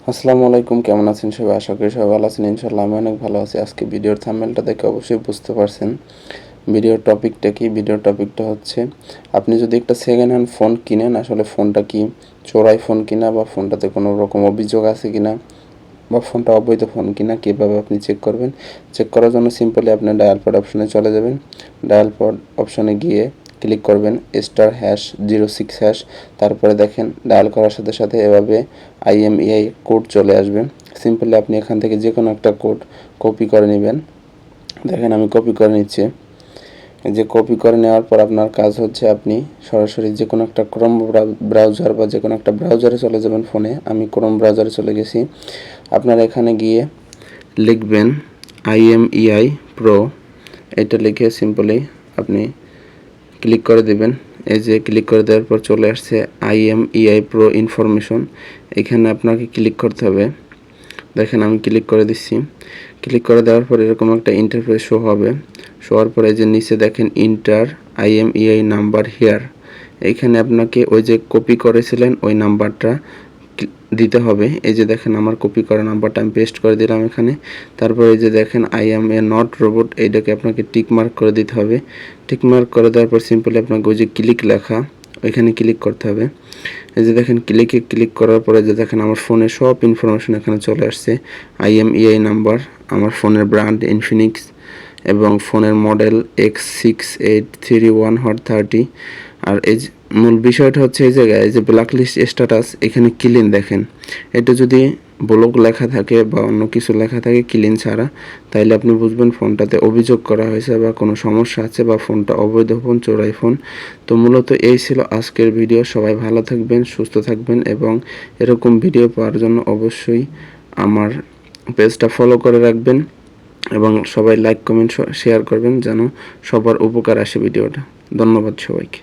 আসসালামু আলাইকুম, কেমন আছেন সবাই? আশা করি সবাই ভালো আছেন। ইনশাআল্লাহ আমি অনেক ভালো আছি। আজকে ভিডিওর থাম্বনেলটা দেখে অবশ্যই বুঝতে পারছেন ভিডিওর টপিকটা কি। ভিডিওর টপিকটা হচ্ছে, আপনি যদি একটা সেকেন্ড হ্যান্ড ফোন কিনেন, আসলে ফোনটা কি চোরাই ফোন কিনা, বা ফোনটাতে কোনো রকম অভিযোগ আছে কিনা, বা ফোনটা অবৈধ ফোন কিনা, কীভাবে আপনি চেক করবেন। চেক করার জন্য সিম্পলি আপনি ডায়াল প্যাড অপশনে চলে যাবেন। ডায়াল প্যাড অপশনে গিয়ে ক্লিক করবেন *#06#। তারপরে দেখেন ডায়াল করার সাথে সাথে এভাবে IMEI কোড চলে আসবে। সিম্পলি আপনি এখান থেকে যে কোনো একটা কোড কপি করে নেবেন। দেখেন আমি কপি করে নিচ্ছি। এই যে কপি করে নেওয়ার পর আপনার কাজ হচ্ছে, আপনি সরাসরি যে কোনো একটা ক্রোম ব্রাউজার বা যে কোনো একটা ব্রাউজারে চলে যাবেন ফোনে। আমি ক্রোম ব্রাউজারে চলে গেছি। আপনারা এখানে গিয়ে লিখবেন IMEI প্রো, এটা লিখে সিম্পলি আপনি ক্লিক করে দেবেন। এই যে ক্লিক করে দেওয়ার পর চলে আসছে IMEI প্রো ইনফরমেশন। এখানে আপনাকে ক্লিক করতে হবে। দেখেন আমি ক্লিক করে দিচ্ছি। ক্লিক করে দেওয়ার পর এরকম একটা ইন্টারফেস শো হবে। শো হওয়ার পরে যে নিচে দেখেন ইন্টার IMEI নাম্বার হিয়ার, এইখানে আপনাকে ওই যে কপি করেছিলেন ওই নাম্বারটা দিতে হবে। এই যে দেখেন আমার কপি করা নাম্বারটা আমি পেস্ট করে দিলাম এখানে। তারপর এই যে দেখেন I am a not robot, এইটাকে আপনাকে টিক মার্ক করে দিতে হবে। টিক মার্ক করে দেওয়ার পর সিম্পলি আপনাকে ওই যে ক্লিক লেখা ওইখানে ক্লিক করতে হবে। এই যে দেখেন ক্লিক করার পরে যে দেখেন আমার ফোনের সব ইনফরমেশন এখানে চলে আসছে। IMEI নাম্বার, আমার ফোনের ব্র্যান্ড ইনফিনিক্স, এবং ফোনের মডেল X6831Hot30। আর এই মূল বিষয়টা হচ্ছে এই জায়গায় এই যে ব্ল্যাকলিস্ট স্ট্যাটাস, এখানে ক্লিন দেখেন। এটা যদি ব্লক লেখা থাকে বা অন্য কিছু লেখা থাকে ক্লিন ছাড়া, তাইলে আপনি বুঝবেন ফোনটাতে অভিযোগ করা হয়েছে বা কোনো সমস্যা আছে, বা ফোনটা অবৈধ ফোন, চোরাই ফোন। তো মূলত এই ছিল আজকের ভিডিও। সবাই ভালো থাকবেন, সুস্থ থাকবেন, এবং এরকম ভিডিও পাওয়ার জন্য অবশ্যই আমার পেজটা ফলো করে রাখবেন, এবং সবাই লাইক কমেন্ট শেয়ার করবেন যেন সবার উপকার আসে ভিডিওটা। ধন্যবাদ সবাইকে।